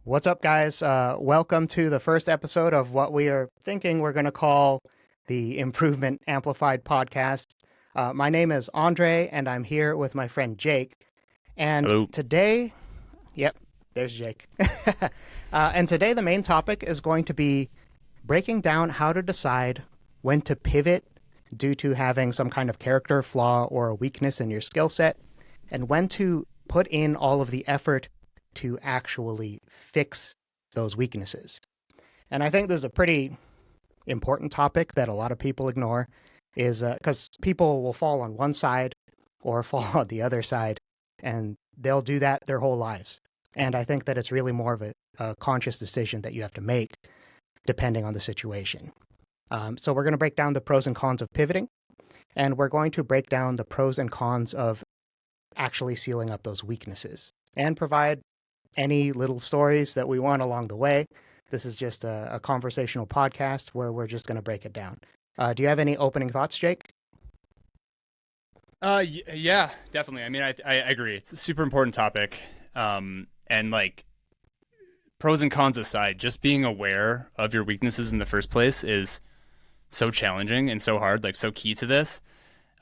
What's up, guys? Welcome to the first episode of what we are thinking we're going to call the Improvement Amplified podcast. My name is Andre, and I'm here with my friend Jake. And Hello. today, yep, there's Jake. And today, the main topic is going to be breaking down how to decide when to pivot due to having some kind of character flaw or a weakness in your skill set, and when to put in all of the effort to actually fix those weaknesses. And I think this is a pretty important topic that a lot of people ignore, is because people will fall on one side or fall on the other side, and they'll do that their whole lives. And I think that it's really more of a conscious decision that you have to make depending on the situation. So we're going to break down the pros and cons of pivoting, and we're going to break down the pros and cons of actually sealing up those weaknesses and provide any little stories that we want along the way. This is just a conversational podcast where we're just going to break it down. Do you have any opening thoughts, Jake? Yeah, definitely. I mean, I agree. It's a super important topic. And like pros and cons aside, just being aware of your weaknesses in the first place is so challenging and so hard, like so key to this.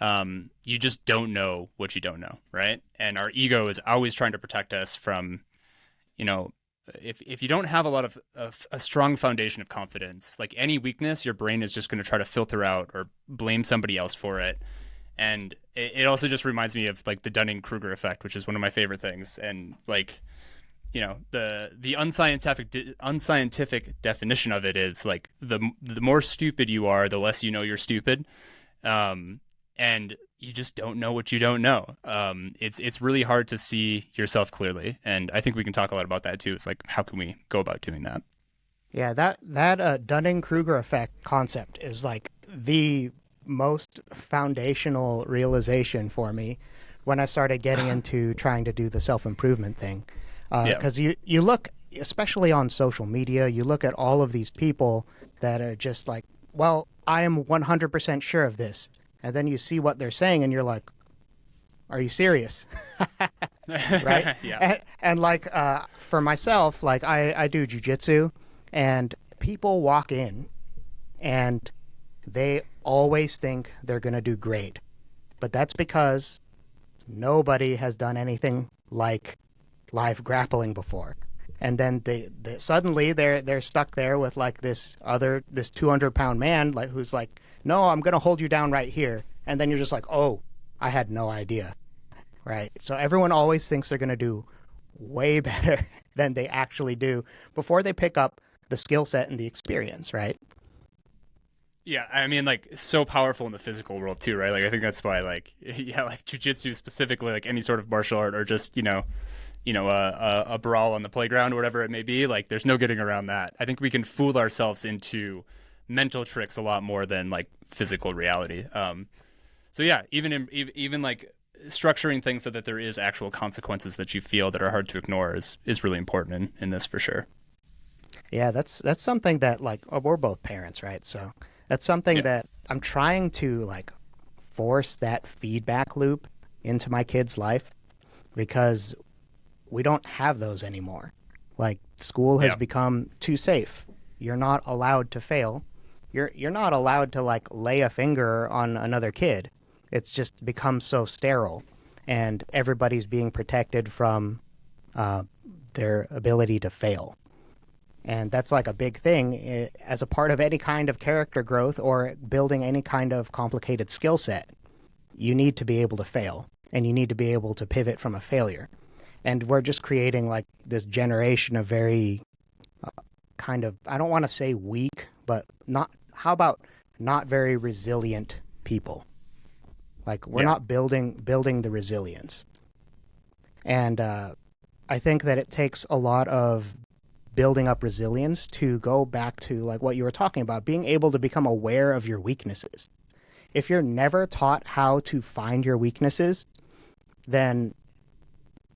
You just don't know what you don't know, right? And our ego is always trying to protect us from, you know, if you don't have a lot of a strong foundation of confidence, like any weakness, your brain is just going to try to filter out or blame somebody else for it. And it also just reminds me of like the Dunning-Kruger Effect, which is one of my favorite things. And like, the unscientific definition of it is like the more stupid you are, the less you know you're stupid. And you just don't know what you don't know. It's really hard to see yourself clearly, and I think we can talk a lot about that too. It's like, how can we go about doing that? Yeah, that Dunning-Kruger effect concept is like the most foundational realization for me when I started getting into trying to do the self-improvement thing. Yeah, Because you look, especially on social media, you look at all of these people that are just like, well, I am 100% sure of this. And then you see what they're saying and you're like, are you serious? Right? yeah, And like for myself, like I do jujitsu, and people walk in and they always think they're going to do great. But that's because nobody has done anything like live grappling before. And then they suddenly they're stuck there with like this 200-pound man like who's like, no, I'm gonna hold you down right here. And then you're just like, oh, I had no idea, right? So everyone always thinks they're gonna do way better than they actually do before they pick up the skill set and the experience, right? yeah. I mean, like, so powerful in the physical world too, right? Like, I think that's why, like, yeah, like jujitsu specifically, like any sort of martial art, or just a brawl on the playground or whatever it may be. Like, there's no getting around that. I think we can fool ourselves into mental tricks a lot more than like physical reality. So yeah, even like structuring things so that there is actual consequences that you feel that are hard to ignore is really important in this for sure. Yeah, that's something that like we're both parents, right? So that's something Yeah, that I'm trying to like force that feedback loop into my kid's life because we don't have those anymore. Like school has yeah, become too safe. You're not allowed to fail. You're not allowed to like lay a finger on another kid. It's just become so sterile, and everybody's being protected from uh, their ability to fail. And that's like a big thing as a part of any kind of character growth or building any kind of complicated skill set. You need to be able to fail, and you need to be able to pivot from a failure. And we're just creating like this generation of very kind of, I don't want to say weak, but not, how about not very resilient people? Like we're yeah, not building the resilience. And I think that it takes a lot of building up resilience to go back to like what you were talking about, being able to become aware of your weaknesses. If you're never taught how to find your weaknesses, then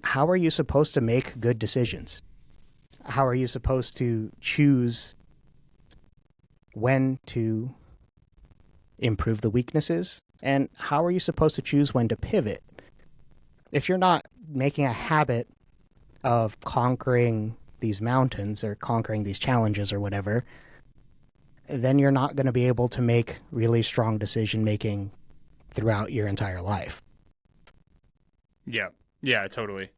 how are you supposed to make good decisions? How are you supposed to choose when to improve the weaknesses? And how are you supposed to choose when to pivot? If you're not making a habit of conquering these mountains or conquering these challenges or whatever, then you're not going to be able to make really strong decision making throughout your entire life. Yeah. Yeah, totally.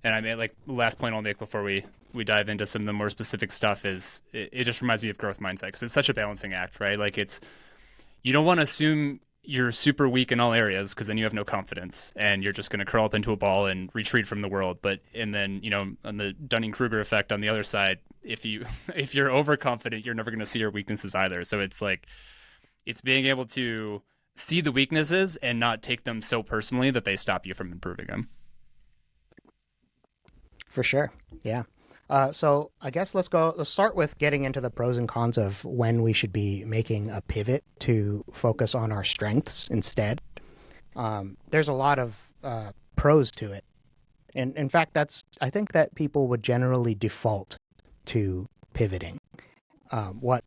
And I mean, like, last point I'll make before we dive into some of the more specific stuff is it just reminds me of growth mindset because it's such a balancing act, right? Like, you don't want to assume you're super weak in all areas because then you have no confidence and you're just going to curl up into a ball and retreat from the world. And then, on the Dunning-Kruger effect on the other side, if you're overconfident, you're never going to see your weaknesses either. So it's like, it's being able to see the weaknesses and not take them so personally that they stop you from improving them. For sure. Yeah. So I guess let's start with getting into the pros and cons of when we should be making a pivot to focus on our strengths instead. There's a lot of pros to it. And in fact, I think that people would generally default to pivoting. What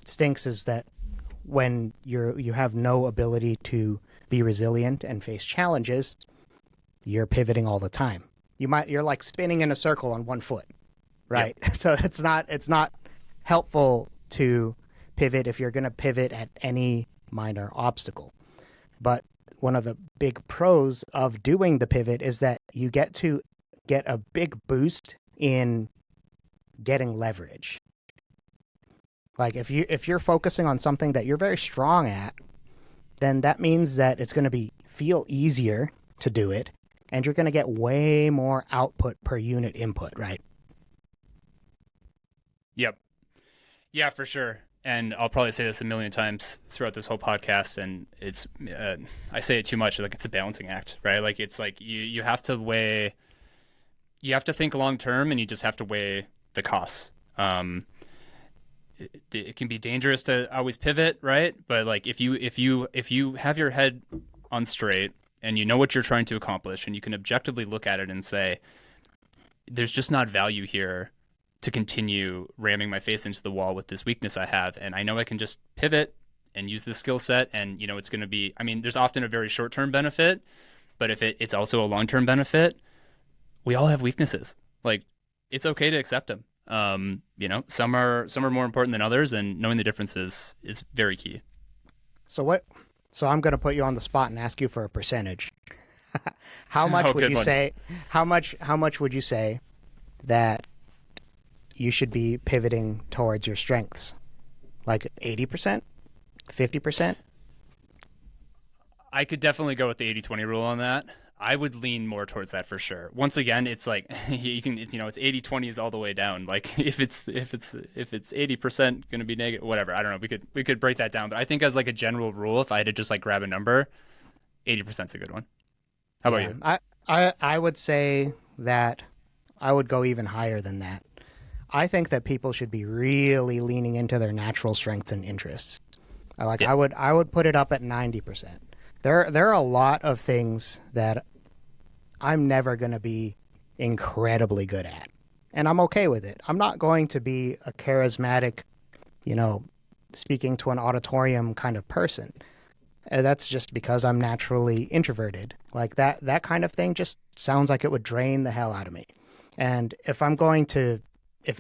stinks is that when you have no ability to be resilient and face challenges, you're pivoting all the time. You're like spinning in a circle on one foot, right? Yep. So it's not helpful to pivot if you're going to pivot at any minor obstacle. But one of the big pros of doing the pivot is that you get to get a big boost in getting leverage. Like if you're focusing on something that you're very strong at, then that means that it's going to feel easier to do it, and you're going to get way more output per unit input, right? Yep. Yeah, for sure. And I'll probably say this a million times throughout this whole podcast, and I say it too much. Like, it's a balancing act, right? Like, it's like you have to think long term, and you just have to weigh the costs. It can be dangerous to always pivot, right? But like, if you have your head on straight and you know what you're trying to accomplish, and you can objectively look at it and say, there's just not value here to continue ramming my face into the wall with this weakness I have. And I know I can just pivot and use this skill set. And, it's going to be, I mean, there's often a very short-term benefit, but if it's also a long-term benefit, we all have weaknesses. Like, it's okay to accept them. Some are more important than others, and knowing the differences is very key. So I'm going to put you on the spot and ask you for a percentage. How much would you say? How much would you say that you should be pivoting towards your strengths? Like 80%, 50%? I could definitely go with the 80-20 rule on that. I would lean more towards that for sure. Once again, it's like it's 80-20 is all the way down. Like if it's 80% going to be negative, whatever. I don't know. We could break that down, but I think as like a general rule, if I had to just like grab a number, 80% is a good one. How about you? I would say that I would go even higher than that. I think that people should be really leaning into their natural strengths and interests. I would put it up at 90%. There are a lot of things that I'm never going to be incredibly good at, and I'm okay with it. I'm not going to be a charismatic, speaking to an auditorium kind of person. That's just because I'm naturally introverted. Like that kind of thing just sounds like it would drain the hell out of me. And if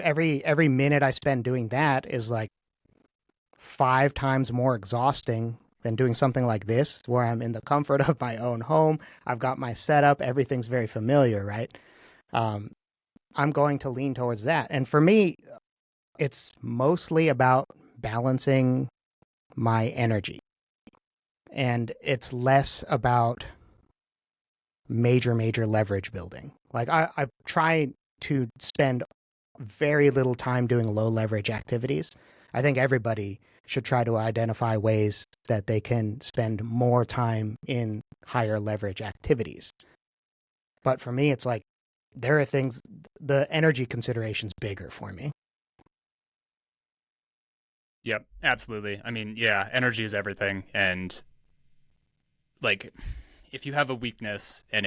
every minute I spend doing that is like 5 times more exhausting than doing something like this, where I'm in the comfort of my own home, I've got my setup, everything's very familiar, right? I'm going to lean towards that. And for me, it's mostly about balancing my energy. And it's less about major leverage building. Like I try to spend very little time doing low leverage activities. I think everybody should try to identify ways that they can spend more time in higher leverage activities. But for me, it's like there are things, the energy consideration's bigger for me. Yep, absolutely. I mean, yeah, energy is everything. And like, if you have a weakness and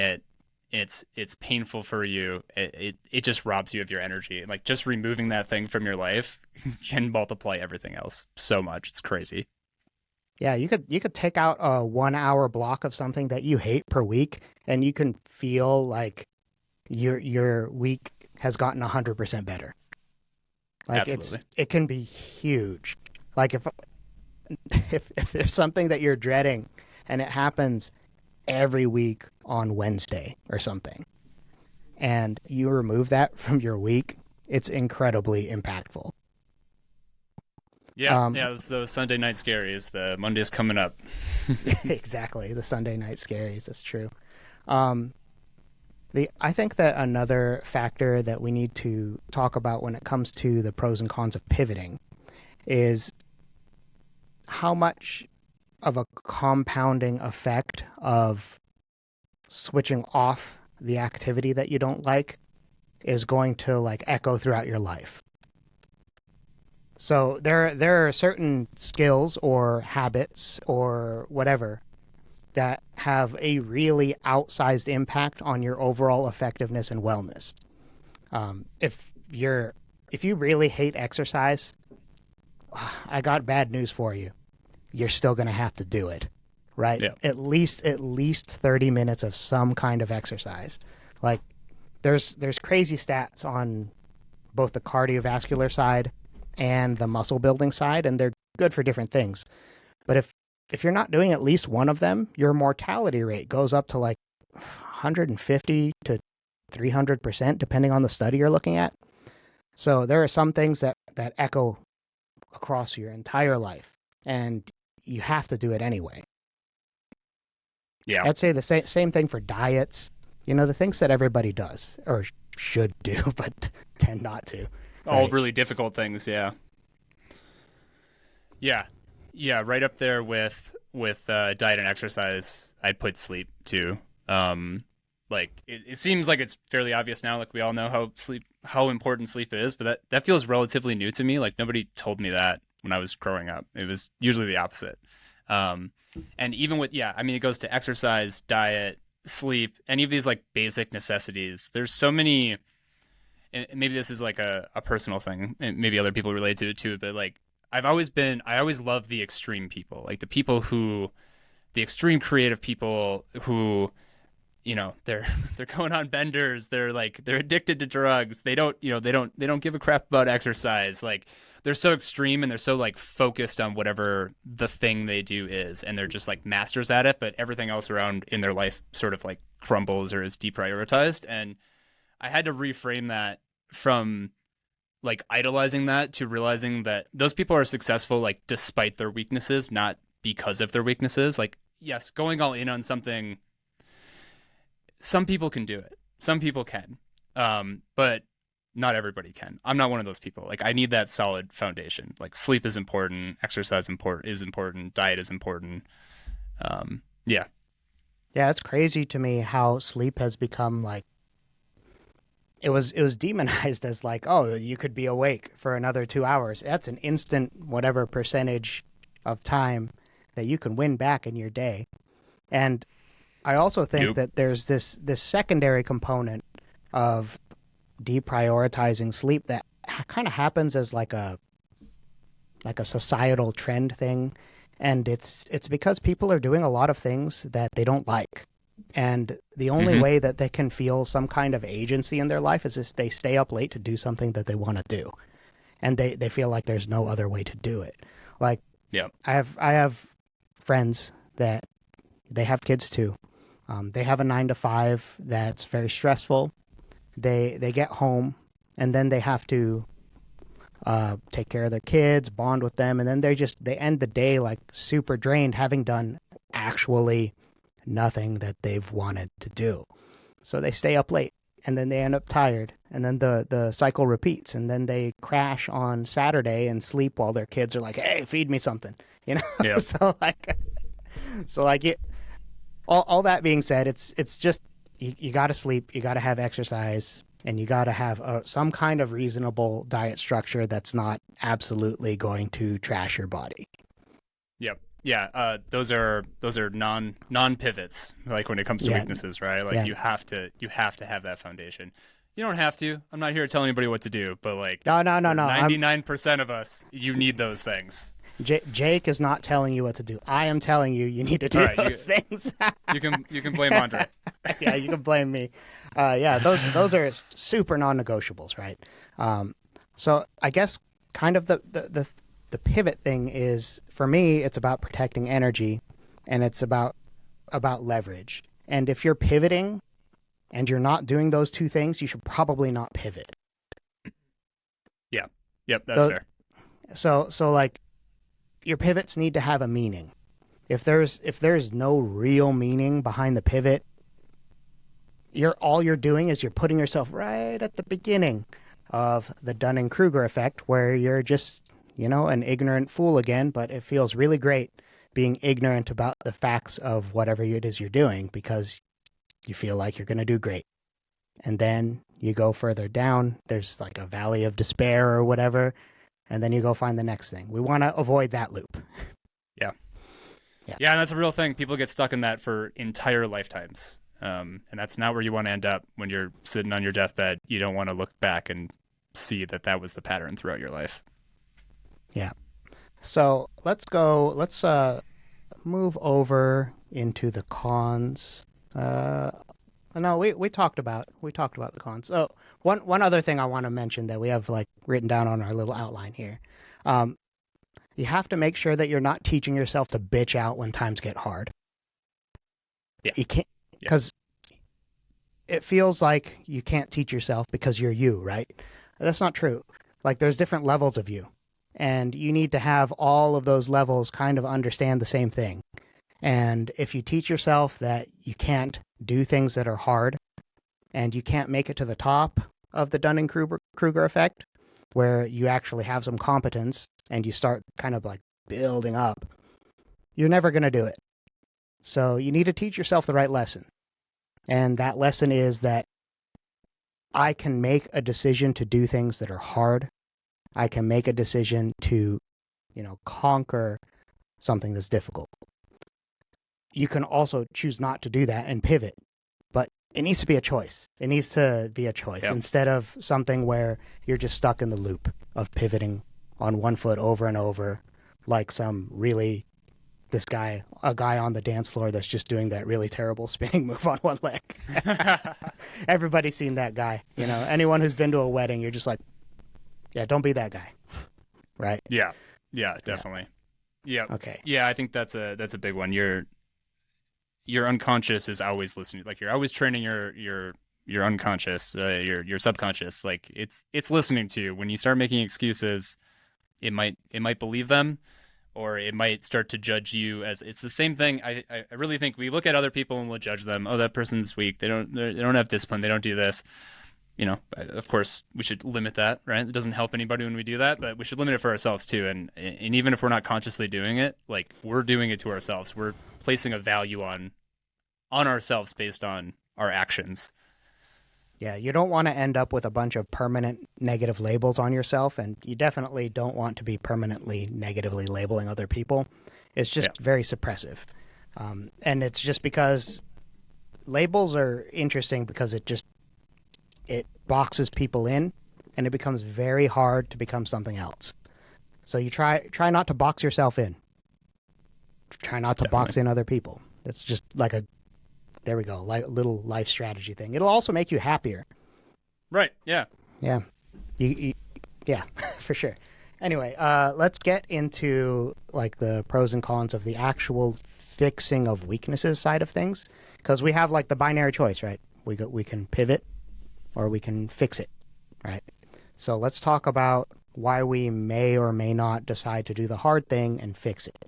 it's painful for you, it just robs you of your energy. Like, just removing that thing from your life can multiply everything else so much. It's crazy. Yeah, you could take out a 1 hour block of something that you hate per week, and you can feel like your week has gotten 100% better. Like Absolutely. it can be huge. Like if there's something that you're dreading and it happens every week on Wednesday or something, and you remove that from your week, it's incredibly impactful. Yeah, Um, yeah. It's those Sunday night scaries. The Monday's coming up. exactly, the Sunday night scaries. That's true. Um, I think that another factor that we need to talk about when it comes to the pros and cons of pivoting is how much of a compounding effect of switching off the activity that you don't like is going to like echo throughout your life. So there are certain skills or habits or whatever that have a really outsized impact on your overall effectiveness and wellness. If you really hate exercise, I got bad news for you. You're still going to have to do it, right? Yeah. At least 30 minutes of some kind of exercise. Like there's crazy stats on both the cardiovascular side and the muscle building side, and they're good for different things. But if you're not doing at least one of them, your mortality rate goes up to like 150 to 300% depending on the study you're looking at. So there are some things that echo across your entire life, and you have to do it anyway. Yeah. I'd say the same thing for diets. You know, the things that everybody does or should do, but tend not to. All Right? really difficult things. Yeah. Yeah. Yeah. Right up there with diet and exercise. I'd put sleep too. Like it seems like it's fairly obvious now. Like we all know how important sleep is, but that feels relatively new to me. Like nobody told me that when I was growing up. It was usually the opposite. Um, and even with, yeah, I mean, it goes to exercise, diet, sleep, any of these like basic necessities. There's so many, and maybe this is like a personal thing, and maybe other people relate to it too, but like I always loved the extreme people, like the extreme creative people who, they're going on benders, they're addicted to drugs, they don't give a crap about exercise, like they're so extreme and they're so like focused on whatever the thing they do is, and they're just like masters at it, but everything else around in their life sort of like crumbles or is deprioritized. And I had to reframe that from like idolizing that to realizing that those people are successful like despite their weaknesses, not because of their weaknesses. Like, yes, going all in on something, some people can do it. Some people can. But not everybody can. I'm not one of those people. Like I need that solid foundation. Like sleep is important, exercise is important, diet is important. Yeah. Yeah, it's crazy to me how sleep has become like it was demonized as like, oh, you could be awake for another 2 hours. That's an instant whatever percentage of time that you can win back in your day. And I also think Yep. that there's this secondary component of deprioritizing sleep that kind of happens as like a societal trend thing, and it's because people are doing a lot of things that they don't like, and the only Mm-hmm. way that they can feel some kind of agency in their life is if they stay up late to do something that they want to do, and they feel like there's no other way to do it. Like Yep. I have friends that they have kids too. They have a 9 to 5 that's very stressful. They get home and then they have to take care of their kids, bond with them, and then they end the day like super drained, having done actually nothing that they've wanted to do. So they stay up late, and then they end up tired, and then the cycle repeats, and then they crash on Saturday and sleep while their kids are like, "Hey, feed me something," you know. Yep. So like all that being said, it's just you got to sleep, you got to have exercise, and you got to have some kind of reasonable diet structure that's not absolutely going to trash your body. Yep. Yeah. Those are non pivots. Like when it comes to Yeah, weaknesses, right? Like yeah. you have to have that foundation. You don't have to. I'm not here to tell anybody what to do, but like No, no, no, for no. 99% of us, you need those things. Jake is not telling you what to do. I am telling you you need to All do right, those things. you can blame Andre. Yeah, you can blame me. Yeah, those are super non-negotiables, right? Um, so I guess kind of the pivot thing is for me, it's about protecting energy, and it's about leverage. And if you're pivoting and you're not doing those two things, you should probably not pivot. Yeah. Yep, that's So fair. so like your pivots need to have a meaning. If there's no real meaning behind the pivot, you're doing is you're putting yourself right at the beginning of the Dunning-Kruger effect where you're just, an ignorant fool again, but it feels really great being ignorant about the facts of whatever it is you're doing because you feel like you're going to do great. And then you go further down, there's like a valley of despair or whatever, and then you go find the next thing. We want to avoid that loop. Yeah. Yeah. Yeah, and that's a real thing. People get stuck in that for entire lifetimes. And that's not where you want to end up when you're sitting on your deathbed. You don't want to look back and see that that was the pattern throughout your life. Yeah. So let's move over into the cons. Uh, no, we talked about the cons. So one other thing I want to mention that we have like written down on our little outline here. Um, you have to make sure that you're not teaching yourself to bitch out when times get hard. Yeah. You can't Yeah. because it feels like you can't teach yourself because you're you, right? That's not true. Like there's different levels of you, and you need to have all of those levels kind of understand the same thing. And if you teach yourself that you can't do things that are hard and you can't make it to the top of the Dunning-Kruger effect, where you actually have some competence and you start kind of like building up, you're never going to do it. So you need to teach yourself the right lesson. And that lesson is that I can make a decision to do things that are hard. I can make a decision to, conquer something that's difficult. You can also choose not to do that and pivot, but it needs to be a choice. It needs to be a choice Yep. instead of something where you're just stuck in the loop of pivoting on one foot over and over, like a guy on the dance floor that's just doing that really terrible spinning move on one leg. Everybody's seen that guy. Anyone who's been to a wedding, you're just like, yeah, don't be that guy. Right? Yeah. Yeah, definitely. Yeah. Okay. Yeah, I think that's a big one. Your unconscious is always listening. Like you're always training your unconscious, your subconscious. Like it's listening to you. When you start making excuses, it might believe them, or it might start to judge you as it's the same thing. I really think we look at other people and we'll judge them. Oh, that person's weak. They don't have discipline. They don't do this. Of course, we should limit that, right? It doesn't help anybody when we do that, but we should limit it for ourselves too. And even if we're not consciously doing it, like we're doing it to ourselves. We're placing a value on ourselves based on our actions. Yeah, you don't want to end up with a bunch of permanent negative labels on yourself, and you definitely don't want to be permanently negatively labeling other people. It's just Yeah. very suppressive. And it's just because labels are interesting because it boxes people in, and it becomes very hard to become something else. So you try not to box yourself in. Try not to box Definitely. in other people. It's just like there we go, little life strategy thing. It'll also make you happier. Right. Yeah. Yeah. Yeah, for sure. Anyway, let's get into like the pros and cons of the actual fixing of weaknesses side of things, because we have like the binary choice, right? We can pivot or we can fix it, right? So let's talk about why we may or may not decide to do the hard thing and fix it.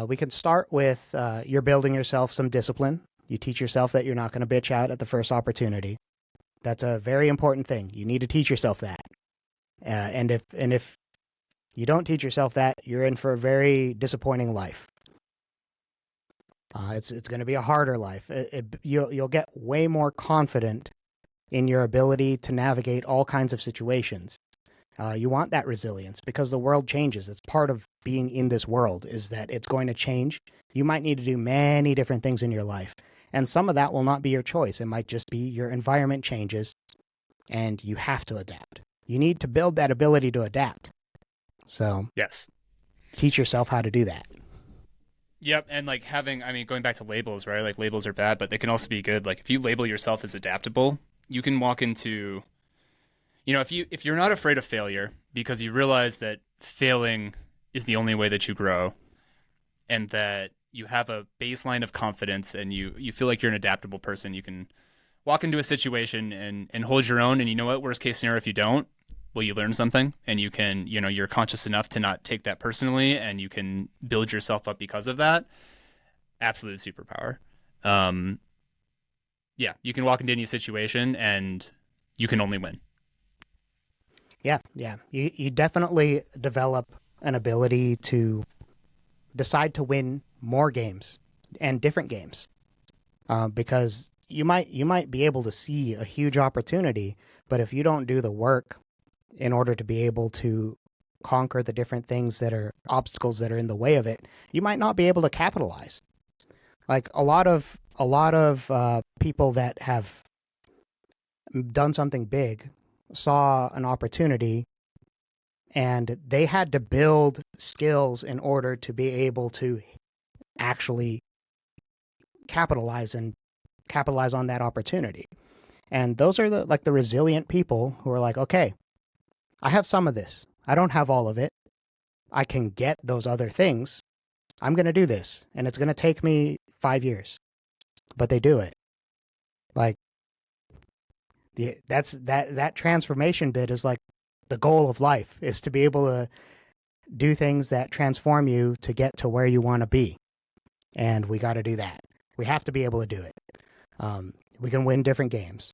We can start with you're building yourself some discipline. You teach yourself that you're not going to bitch out at the first opportunity. That's a very important thing. You need to teach yourself that. And if you don't teach yourself that, you're in for a very disappointing life. It's going to be a harder life. You'll get way more confident in your ability to navigate all kinds of situations. You want that resilience because the world changes. It's part of being in this world is that it's going to change. You might need to do many different things in your life. And some of that will not be your choice. It might just be your environment changes and you have to adapt. You need to build that ability to adapt. So Yes. teach yourself how to do that. Yep, and like going back to labels, right? Like labels are bad, but they can also be good. Like if you label yourself as adaptable, you can walk into, if you're not afraid of failure because you realize that failing is the only way that you grow, and that you have a baseline of confidence, and you feel like you're an adaptable person, you can walk into a situation and hold your own. And you know what? Worst case scenario, if you don't, well, you learn something, and you can, you're conscious enough to not take that personally, and you can build yourself up because of that. Absolute superpower. Um, yeah, you can walk into any situation and you can only win. Yeah, yeah. You definitely develop an ability to decide to win more games and different games, because you might be able to see a huge opportunity, but if you don't do the work in order to be able to conquer the different things that are obstacles that are in the way of it, you might not be able to capitalize. Like a lot of people that have done something big saw an opportunity, and they had to build skills in order to be able to actually capitalize and capitalize on that opportunity. And those are the resilient people who are like, okay, I have some of this. I don't have all of it. I can get those other things. I'm going to do this, and it's going to take me 5 years, but they do it. Like that transformation bit is like the goal of life, is to be able to do things that transform you to get to where you want to be. And we got to do that. We have to be able to do it. We can win different games.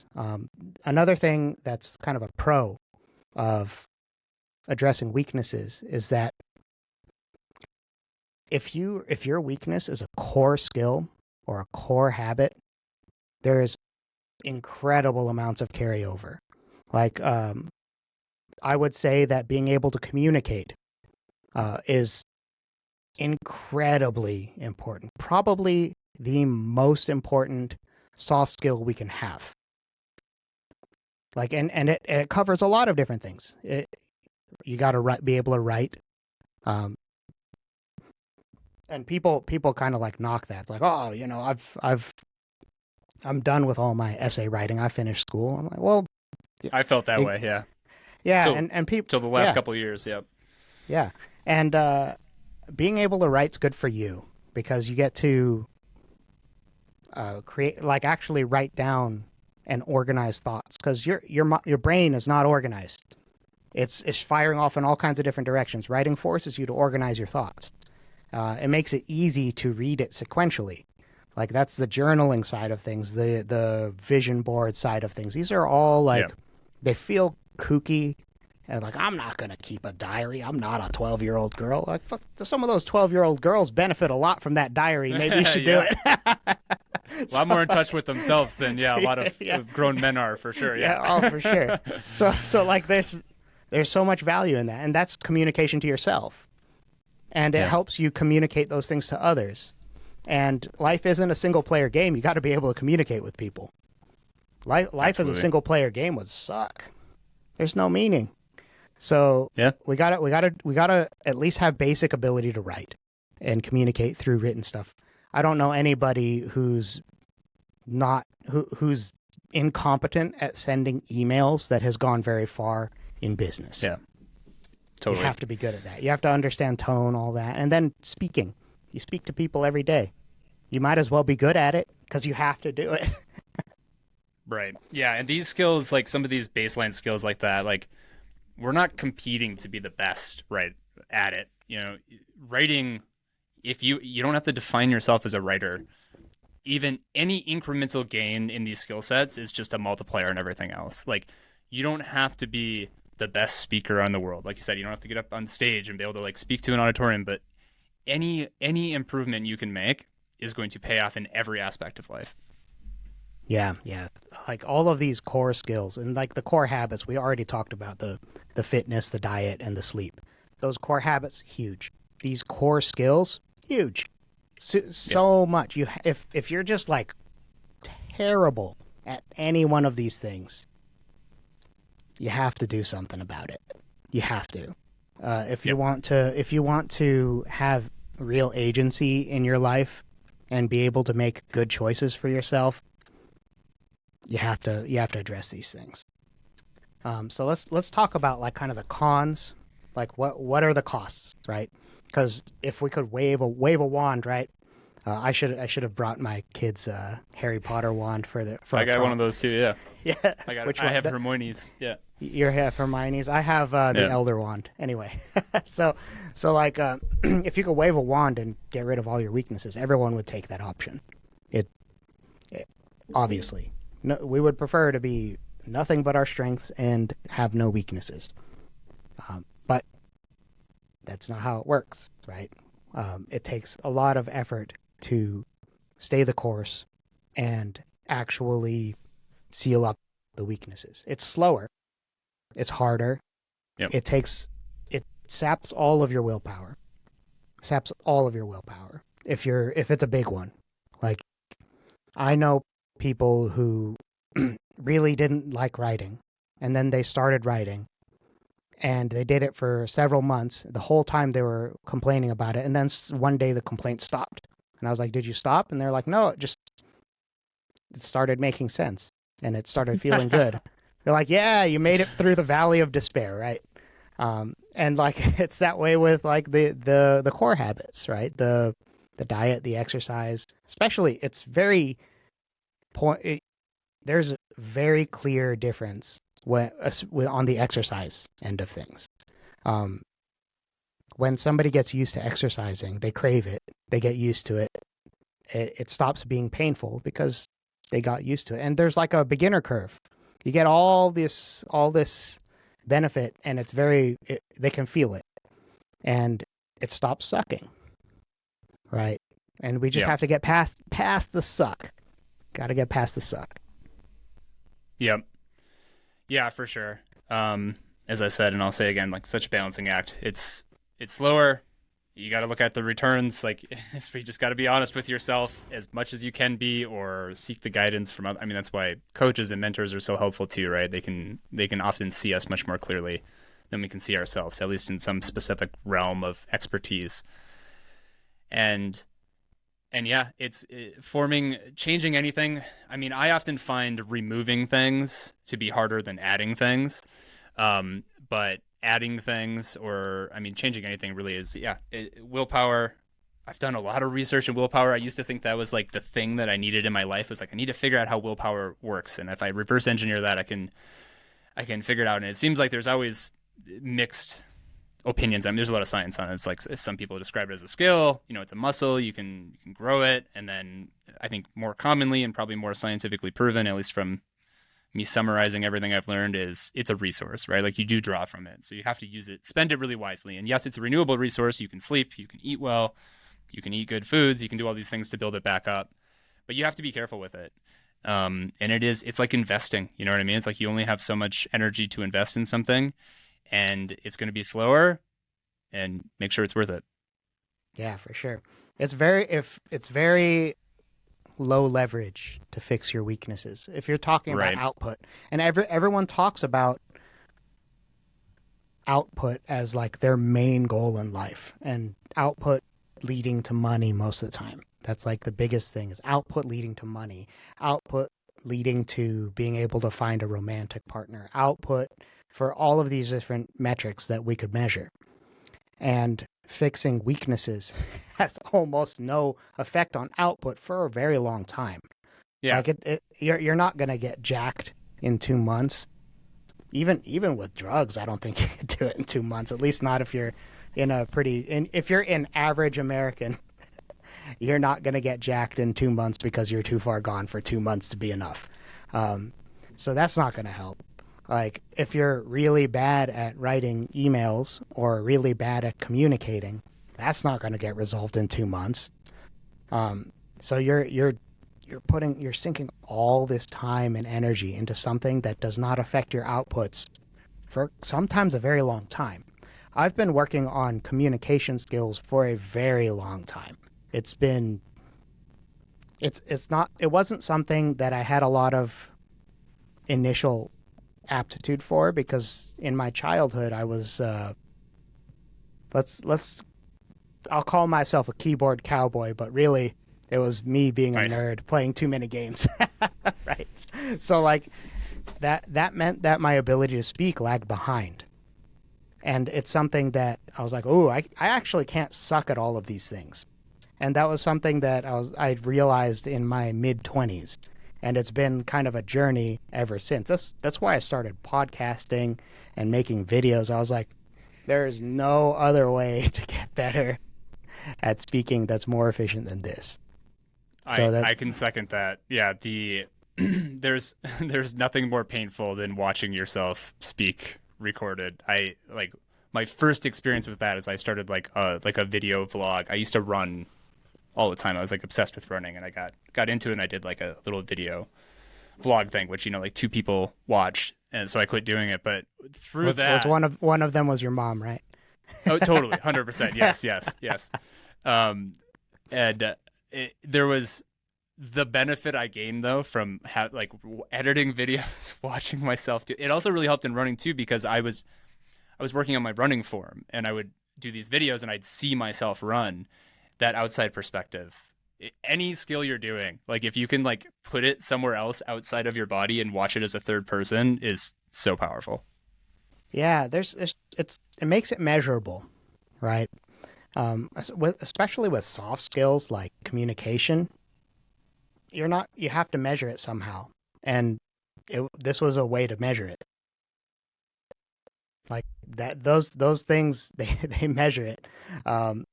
Another thing that's kind of a pro of addressing weaknesses is that if your weakness is a core skill or a core habit, there's incredible amounts of carryover. Like I would say that being able to communicate is incredibly important. Probably the most important soft skill we can have. Like, and it covers a lot of different things. You got to be able to write. Um, and people kind of like knock that. It's like, oh, I'm done with all my essay writing. I finished school. I'm like, well, I felt that you, way, yeah. yeah, Till and people, till the last yeah, couple of years, yep. yeah, and being able to write's good for you because you get to create, like, actually write down and organize thoughts, because your brain is not organized. It's firing off in all kinds of different directions. Writing forces you to organize your thoughts. It makes it easy to read it sequentially. Like, that's the journaling side of things, the vision board side of things. These are all Yeah. like, they feel kooky, and like, I'm not gonna keep a diary. I'm not a 12-year-old girl. Like, some of those 12-year-old girls benefit a lot from that diary. Maybe you should do Yeah. it. A So, lot more in touch with themselves than, yeah, a lot of yeah, grown men are, for sure, yeah, yeah. oh, for sure. So like, there's so much value in that, and that's communication to yourself, and it Yeah, helps you communicate those things to others. And life isn't a single player game. You got to be able to communicate with people. Life as a absolutely. single player game would suck. There's no meaning. So Yeah, we gotta at least have basic ability to write and communicate through written stuff. I don't know anybody who's incompetent at sending emails that has gone very far in business. yeah, You totally. have to be good at that. You have to understand tone, all that, and then speaking. You speak to people every day. You might as well be good at it because you have to do it. Right. Yeah, and these skills, like some of these baseline skills like that, like we're not competing to be the best, right, at it. Writing, if you don't have to define yourself as a writer. Even any incremental gain in these skill sets is just a multiplier in everything else. Like, you don't have to be the best speaker on the world. Like you said, you don't have to get up on stage and be able to like speak to an auditorium, but any improvement you can make is going to pay off in every aspect of life. Yeah, yeah. Like all of these core skills and like the core habits, we already talked about the fitness, the diet, and the sleep. Those core habits, huge. These core skills, huge. So, Yep. so much. If you're just like terrible at any one of these things, you have to do something about it. You have to. Yep. If you want to have real agency in your life and be able to make good choices for yourself, you have to address these things. So let's talk about like kind of the cons, like what are the costs, right? Because if we could wave a wand, right? I should have brought my kids Harry Potter wand for I a got one of prop. those too. Yeah. Yeah, which I one? have Hermione's. Yeah. You have Hermione's. I have the Yeah. Elder Wand. Anyway, so like if you could wave a wand and get rid of all your weaknesses, everyone would take that option. It, it obviously no, we would prefer to be nothing but our strengths and have no weaknesses. But that's not how it works, right? It takes a lot of effort to stay the course and actually seal up the weaknesses. It's slower. It's harder. Yep. It saps all of your willpower. Saps all of your willpower. If it's a big one. Like I know people who really didn't like writing and then they started writing and they did it for several months. The whole time they were complaining about it and then one day the complaint stopped. And I was like, "Did you stop?" And they're like, "No, it started making sense and it started feeling good." They're like, "Yeah, you made it through the valley of despair, right?" And like it's that way with like the core habits, right? The diet, the exercise, especially it's very there's a very clear difference on the exercise end of things. Um, when somebody gets used to exercising, they crave it, they get used to it. It stops being painful because they got used to it. And there's like a beginner curve. You get all this benefit, and they can feel it, and it stops sucking, right? And we just Yeah. have to get past the suck. Got to get past the suck. Yep. Yeah, for sure. As I said, and I'll say again, like such a balancing act. It's slower. You got to look at the returns. Like, you just got to be honest with yourself as much as you can be, or seek the guidance from. I mean, that's why coaches and mentors are so helpful too, right? They can often see us much more clearly than we can see ourselves, at least in some specific realm of expertise. And yeah, changing anything. I mean, I often find removing things to be harder than adding things. But adding things, or I mean, changing anything really is, yeah, willpower. I've done a lot of research in willpower. I used to think that was like the thing that I needed in my life, was like, I need to figure out how willpower works. And if I reverse engineer that, I can figure it out. And it seems like there's always mixed opinions. I mean, there's a lot of science on it. It's like some people describe it as a skill. It's a muscle. You can grow it. And then I think more commonly and probably more scientifically proven, at least from me summarizing everything I've learned, is it's a resource, right? Like you do draw from it. So you have to use it, spend it really wisely. And yes, it's a renewable resource. You can sleep, you can eat well, you can eat good foods, you can do all these things to build it back up. But you have to be careful with it. And it's like investing. You know what I mean? It's like you only have so much energy to invest in something, and it's going to be slower, and make sure it's worth it. Yeah, for sure. It's very low leverage to fix your weaknesses. If you're talking about Right. output, and everyone talks about output as like their main goal in life, and output leading to money most of the time. That's like the biggest thing is output leading to money, output leading to being able to find a romantic partner, output for all of these different metrics that we could measure. And fixing weaknesses has almost no effect on output for a very long time. Yeah. Like you're not gonna get jacked in 2 months. Even with drugs, I don't think you can do it in 2 months. At least not if you're if you're an average American, you're not gonna get jacked in 2 months because you're too far gone for 2 months to be enough. So that's not gonna help. Like if you're really bad at writing emails or really bad at communicating, that's not going to get resolved in 2 months. So you're sinking all this time and energy into something that does not affect your outputs for sometimes a very long time. I've been working on communication skills for a very long time. It's been it's not it wasn't something that I had a lot of initial aptitude for, because in my childhood I was let's I'll call myself a keyboard cowboy, but really it was me being a Nice. nerd playing too many games. Right. So like that meant that my ability to speak lagged behind. And it's something that I was like, oh, I actually can't suck at all of these things. And that was something that I realized in my mid 20s. And it's been kind of a journey ever since. That's why I started podcasting and making videos. I was like, there is no other way to get better at speaking that's more efficient than this. So that I can second that. Yeah, the there's nothing more painful than watching yourself speak recorded. I like my first experience with that is I started like a video vlog. I used to run all the time. I was like obsessed with running, and I got into it and I did like a little video vlog thing, which like two people watched, and so I quit doing it. But through was that, one of them was your mom, right? oh, totally, 100%, yes, yes, yes. Um, and there was the benefit I gained though from editing videos, watching myself do. It also really helped in running too because I was working on my running form and I would do these videos and I'd see myself run. That outside perspective. Any skill you're doing, like if you can like put it somewhere else outside of your body and watch it as a third person, is so powerful. Yeah, it makes it measurable, right? Especially with soft skills like communication, you have to measure it somehow, and this was a way to measure it. Like that, those things they measure it. Um,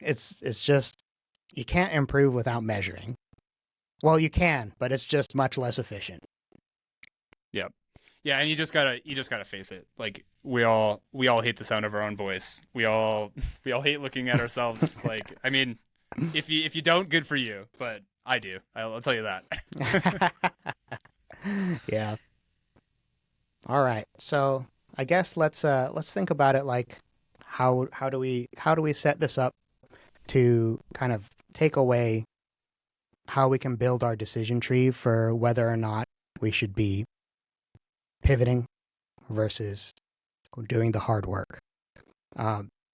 it's just you can't improve without measuring. Well, you can, but it's just much less efficient. Yep. Yeah, and you just gotta face it. Like we all hate the sound of our own voice. We all hate looking at ourselves. Like I mean, if you don't, good for you. But I do. I'll tell you that. Yeah. All right. So I guess let's think about it like how do we set this up to kind of take away how we can build our decision tree for whether or not we should be pivoting versus doing the hard work.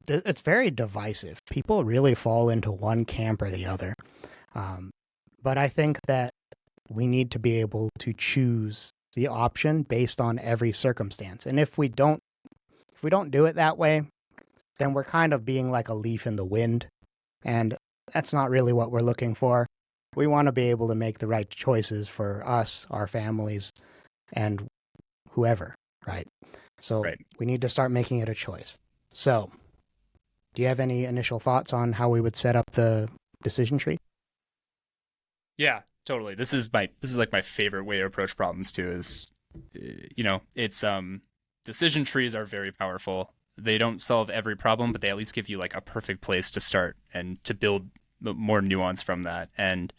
It's very divisive. People really fall into one camp or the other. Um, but I think that we need to be able to choose the option based on every circumstance. And if we don't do it that way, then we're kind of being like a leaf in the wind. And that's not really what we're looking for. We want to be able to make the right choices for us, our families, and whoever, right? So Right. we need to start making it a choice. So, do you have any initial thoughts on how we would set up the decision tree? Yeah, totally. This is like my favorite way to approach problems too. Is it's decision trees are very powerful. They don't solve every problem, but they at least give you like a perfect place to start and to build more nuance from that. And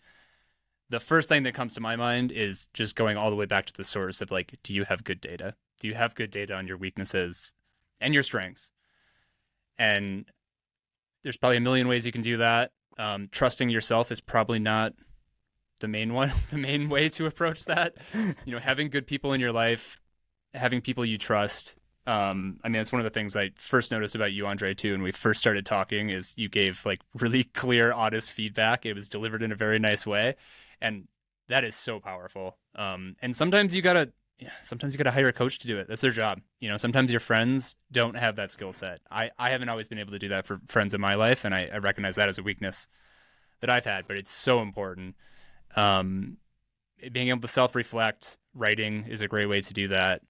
the first thing that comes to my mind is just going all the way back to the source of like, do you have good data? Do you have good data on your weaknesses and your strengths? And there's probably a million ways you can do that. Trusting yourself is probably not the main one, the main way to approach that. Having good people in your life, having people you trust. I mean, it's one of the things I first noticed about you, Andre, too, when we first started talking, is you gave like really clear, honest feedback. It was delivered in a very nice way, and that is so powerful. And sometimes you gotta hire a coach to do it. That's their job. Sometimes your friends don't have that skill set. I haven't always been able to do that for friends in my life, and I recognize that as a weakness that I've had, but it's so important. Um, Being able to self-reflect, writing is a great way to do that,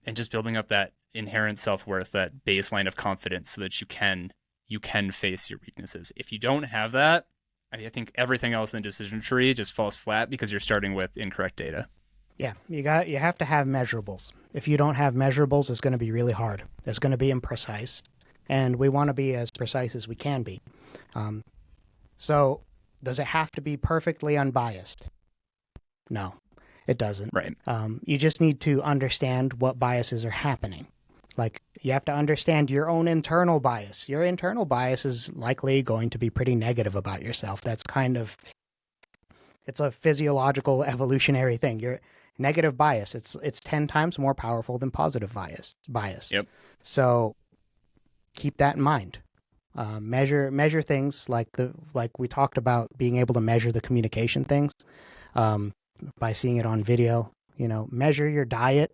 and just building up that inherent self-worth, that baseline of confidence, so that you can face your weaknesses. If you don't have that, I think everything else in the decision tree just falls flat because you're starting with incorrect data. Yeah, you have to have measurables. If you don't have measurables, it's going to be really hard. It's going to be imprecise, and we want to be as precise as we can be. Um, so, does it have to be perfectly unbiased? No, it doesn't. Right. You just need to understand what biases are happening. Like, you have to understand your own internal bias. Your internal bias is likely going to be pretty negative about yourself. It's a physiological evolutionary thing. Your negative bias, it's 10 times more powerful than positive bias. Yep. So keep that in mind. Measure things like we talked about, being able to measure the communication things um, by seeing it on video. Measure your diet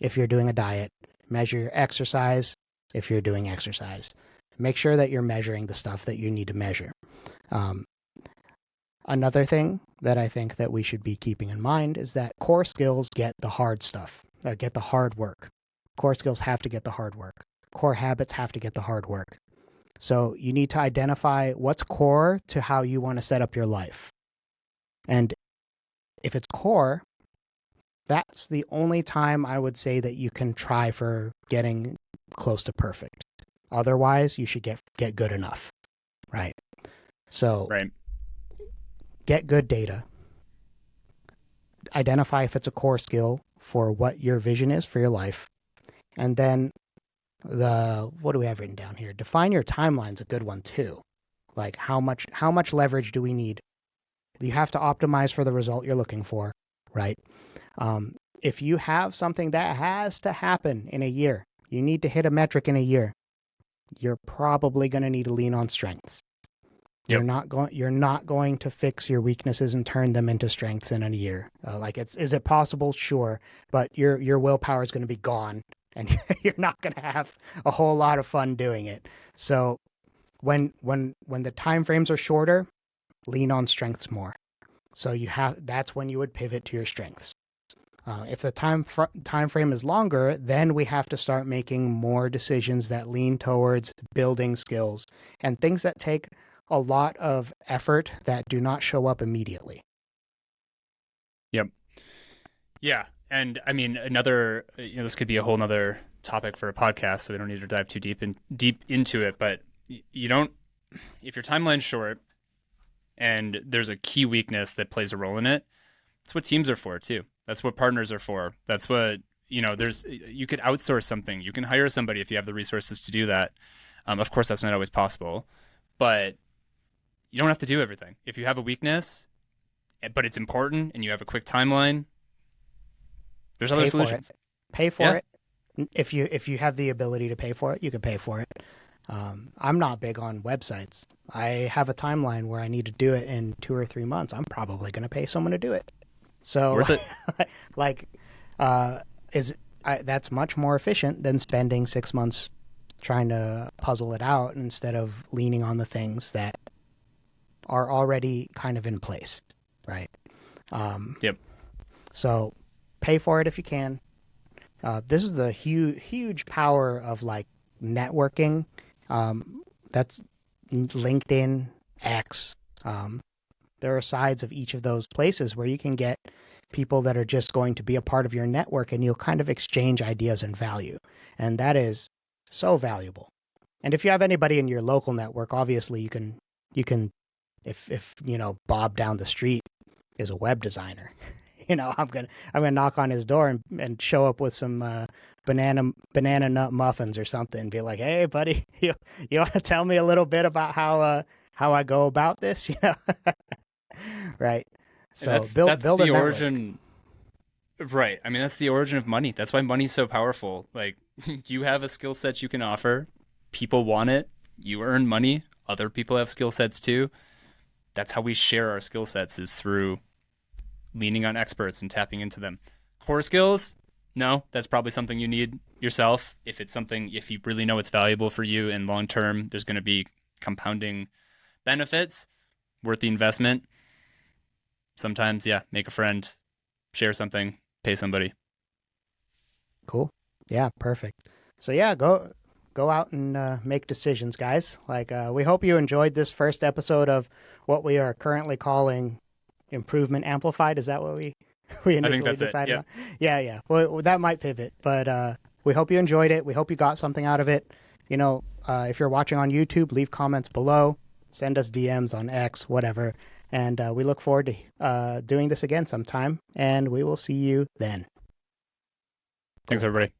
if you're doing a diet. Measure your exercise if you're doing exercise. Make sure that you're measuring the stuff that you need to measure. Um, Another thing that I think that we should be keeping in mind is that core skills get the hard stuff, get the hard work. Core skills have to get the hard work. Core habits have to get the hard work. So you need to identify what's core to how you want to set up your life. And if it's core, that's the only time I would say that you can try for getting close to perfect. Otherwise, you should get good enough, right? So Right. get good data. Identify if it's a core skill for what your vision is for your life. And then what do we have written down here? Define your timeline's a good one too. Like how much leverage do we need? You have to optimize for the result you're looking for, right? If you have something that has to happen in a year, you need to hit a metric in a year, you're probably going to need to lean on strengths. Yep. You're not going to fix your weaknesses and turn them into strengths in a year. Is it possible? Sure, but your willpower is going to be gone, and you're not going to have a whole lot of fun doing it. So when the time frames are shorter, lean on strengths more. So that's when you would pivot to your strengths. If the time frame is longer, then we have to start making more decisions that lean towards building skills and things that take a lot of effort that do not show up immediately. Yep. Yeah. And I mean, this could be a whole nother topic for a podcast, so we don't need to dive too deep into it. But you don't, if your timeline's short and there's a key weakness that plays a role in it, that's what teams are for too. That's what partners are for. That's what, you could outsource something. You can hire somebody if you have the resources to do that. Of course, that's not always possible, but you don't have to do everything. If you have a weakness, but it's important and you have a quick timeline, there's other solutions. Pay for it. If you have the ability to pay for it, you can pay for it. I'm not big on websites. I have a timeline where I need to do it in 2 or 3 months. I'm probably going to pay someone to do it. So worth it. That's much more efficient than spending 6 months trying to puzzle it out instead of leaning on the things that are already kind of in place, right? Yep. So pay for it if you can. This is the huge power of like networking. That's LinkedIn, X. There are sides of each of those places where you can get people that are just going to be a part of your network, and you'll kind of exchange ideas and value. And that is so valuable. And if you have anybody in your local network, obviously you can if Bob down the street is a web designer, I'm gonna knock on his door and show up with some banana nut muffins or something and be like, hey buddy, you want to tell me a little bit about how I go about this, right? So that's build the a origin. Right. I mean, that's the origin of money. That's why money's so powerful. Like, you have a skill set you can offer. People want it. You earn money. Other people have skill sets too. That's how we share our skill sets, is through leaning on experts and tapping into them. Core skills? No, that's probably something you need yourself. If you really know it's valuable for you and long term, there's going to be compounding benefits, worth the investment. Sometimes, make a friend, share something, pay somebody. Cool. Yeah, perfect. So go out and make decisions, guys. We hope you enjoyed this first episode of what we are currently calling Improvement Amplified. Is that what we initially decided on? Yeah. Well, that might pivot, but we hope you enjoyed it. We hope you got something out of it. If you're watching on YouTube, leave comments below, send us DMs on X, whatever. And we look forward to doing this again sometime, and we will see you then. Thanks, everybody.